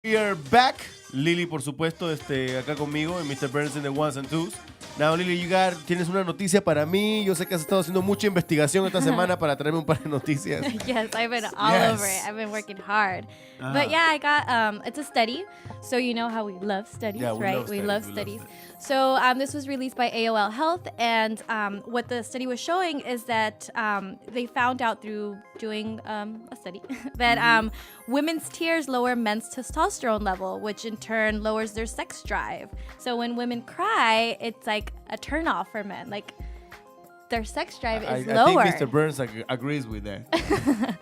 We are back. Lily, por supuesto, acá conmigo en Mr. Burns in the Ones and Twos. Now, Lily, tienes una noticia para mí. Yo sé que has estado haciendo mucha investigación esta semana para traerme un par de noticias. Yes, I've been all over it. I've been working hard. But yeah, I got, it's a study. So you know how we love studies, right? We love studies. So this was released by AOL Health. And what the study was showing is that they found out through doing a study that women's tears lower men's testosterone level, which in turn lowers their sex drive. So when women cry, it's like a turnoff for men. Like their sex drive is lower. I think Mr. Burns agrees with that.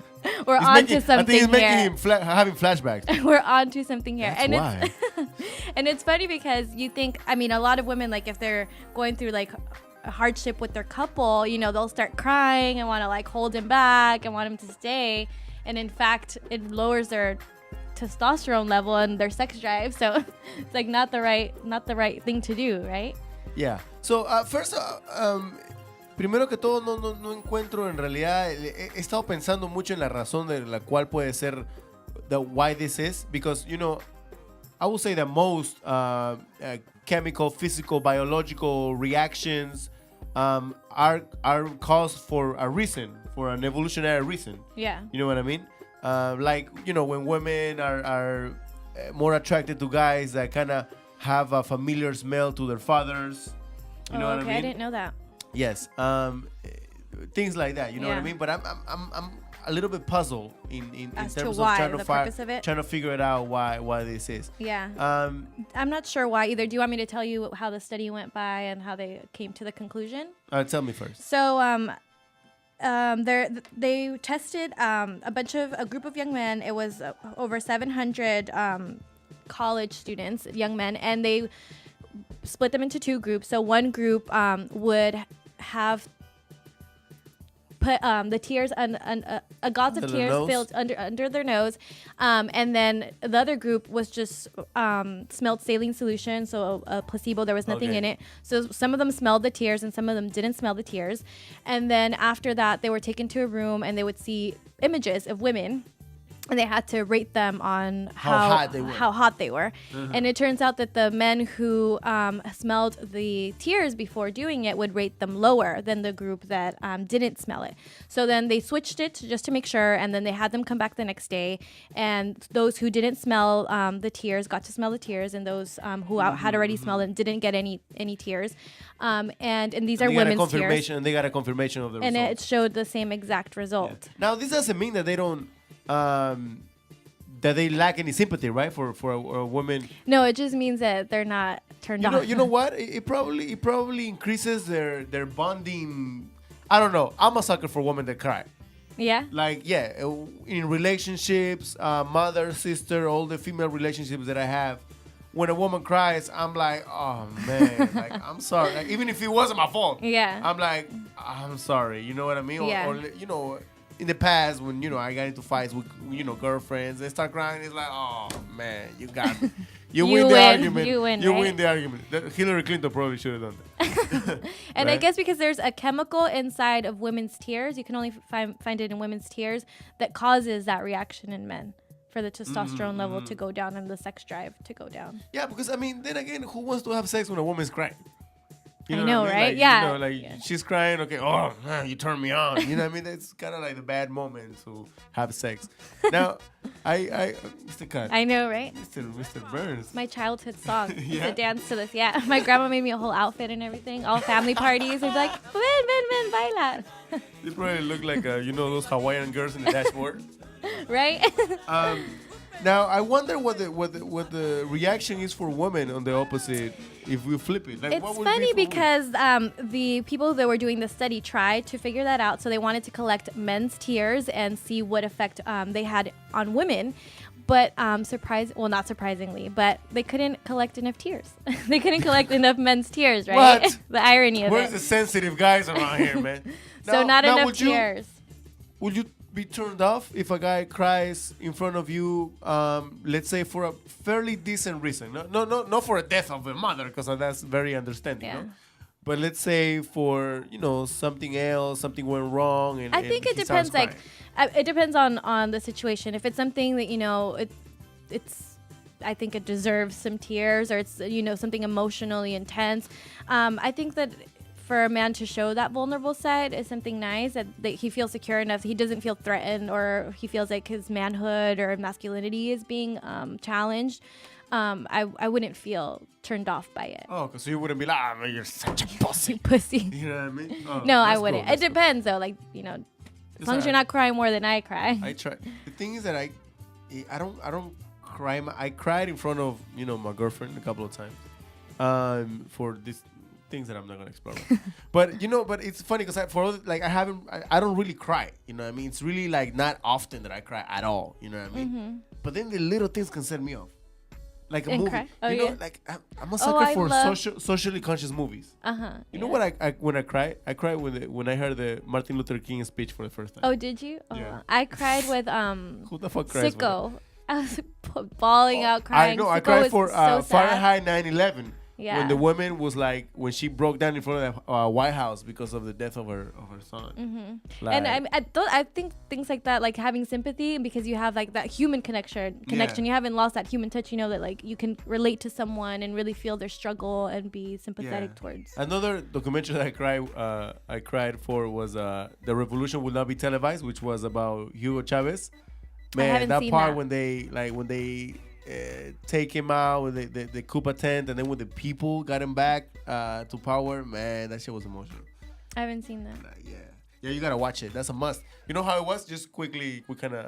We're on to something here. I think he's making him having flashbacks. We're on to something here. That's why. And it's funny because you think, I mean, a lot of women, like if they're going through like a hardship with their couple, you know, they'll start crying and want to like hold him back and want him to stay. And in fact, it lowers their testosterone level and their sex drive. So it's like not the right thing to do, right? Yeah. So first, primero que todo, no encuentro en realidad. He estado pensando mucho en la razón de la cual puede ser why this is, because I would say that most chemical, physical, biological reactions are caused for a reason, for an evolutionary reason. Yeah. You know what I mean? Like when women are more attracted to guys that kind of have a familiar smell to their fathers. You know what I mean? I didn't know that. Yes, things like that. You know what I mean? But I'm a little bit puzzled in As terms to why, of the purpose of it? trying to figure it out why this is. Yeah. I'm not sure why either. Do you want me to tell you how the study went by and how they came to the conclusion? Tell me first. So they tested a group of young men. It was over 700 college students, young men, and they split them into two groups. So one group would have put the tears a gauze of tears filled under their nose, and then the other group was just smelled saline solution, so a placebo. There was nothing in it. So some of them smelled the tears and some of them didn't smell the tears. And then after that, they were taken to a room and they would see images of women. And they had to rate them on how hot they were. And it turns out that the men who smelled the tears before doing it would rate them lower than the group that didn't smell it. So then they switched it just to make sure, and then they had them come back the next day. And those who didn't smell the tears got to smell the tears, and those who had already smelled it didn't get any tears. And these are women's tears. And they got a confirmation of the and result. And it showed the same exact result. Yeah. Now, this doesn't mean that they don't... that they lack any sympathy, right, for a woman. No, it just means that they're not turned on. You know what? It probably increases their bonding. I don't know. I'm a sucker for women that cry. Yeah. Like in relationships, mother, sister, all the female relationships that I have. When a woman cries, I'm like, oh man, like I'm sorry. Like, even if it wasn't my fault. Yeah. I'm like, I'm sorry. You know what I mean? Yeah. Or in the past, when I got into fights with girlfriends, they start crying. It's like, oh man, you got me. You win the argument. You win the argument. Hillary Clinton probably should have done that. And right? I guess because there's a chemical inside of women's tears, you can only find it in women's tears, that causes that reaction in men for the testosterone level to go down and the sex drive to go down. Yeah, because I mean, then again, who wants to have sex when a woman's crying? I know, right? Like, yeah. She's crying. Okay, oh man, you turn me on. You know what I mean? That's kind of like the bad moment to have sex. Now, I Mr. Cut. I know, right? Mr. Burns. My childhood song. Yeah. To dance to this. Yeah. My grandma made me a whole outfit and everything. All family parties. They'd be like, ven, baila. You probably look like those Hawaiian girls in the dashboard. Right? Now I wonder what the reaction is for women on the opposite if we flip it. Like, it's funny because the people that were doing the study tried to figure that out. So they wanted to collect men's tears and see what effect they had on women. But not surprisingly, but they couldn't collect enough tears. They couldn't collect enough men's tears, right? What? The irony of Where's it. the sensitive guys around here, man? So not enough tears. Would you be turned off if a guy cries in front of you, let's say for a fairly decent reason? Not for a death of a mother, because that's very understanding. Yeah. No? But let's say for something else, something went wrong, and I think it depends. Like, it depends on the situation. If it's something that it's I think it deserves some tears, or it's something emotionally intense. I think that for a man to show that vulnerable side is something nice, that he feels secure enough, he doesn't feel threatened, or he feels like his manhood or masculinity is being challenged. I wouldn't feel turned off by it. Oh, because you wouldn't be like, you're such a pussy. Pussy. You know what I mean? Oh, No, I that's wouldn't. cool, It depends though. Like, as long as you're not crying more than I cry. I try. The thing is that I don't cry. I cried in front of my girlfriend a couple of times, for these things that I'm not gonna explore. but it's funny because I don't really cry. You know what I mean? It's really like not often that I cry at all. You know what I mean? Mm-hmm. But then the little things can set me off. Like a And movie. cry? Oh, you know, yeah. like I'm a sucker I for love- socially conscious movies. You know Yeah. what I when I cry? I cry when I heard the Martin Luther King speech for the first time. Oh, did you? Oh, Yeah. I cried with Who the fuck cries? Sicko. I was bawling out, crying. I know. I Sicko cried was for so sad. Fahrenheit 9/11. Yeah. When the woman was like, when she broke down in front of the White House because of the death of her son. Mm-hmm. Like, And I think things like that, like having sympathy, because you have like that human connection. Yeah. You haven't lost that human touch. That like you can relate to someone and really feel their struggle and be sympathetic Yeah. towards. Another documentary that I cried for was The Revolution Will Not Be Televised, which was about Hugo Chavez. Man, haven't that seen part that. when they take him out with the coup attempt, and then when the people got him back to power, man, that shit was emotional. I haven't seen that. Yeah, you gotta watch it. That's a must. You know how it was? Just quickly, we kind of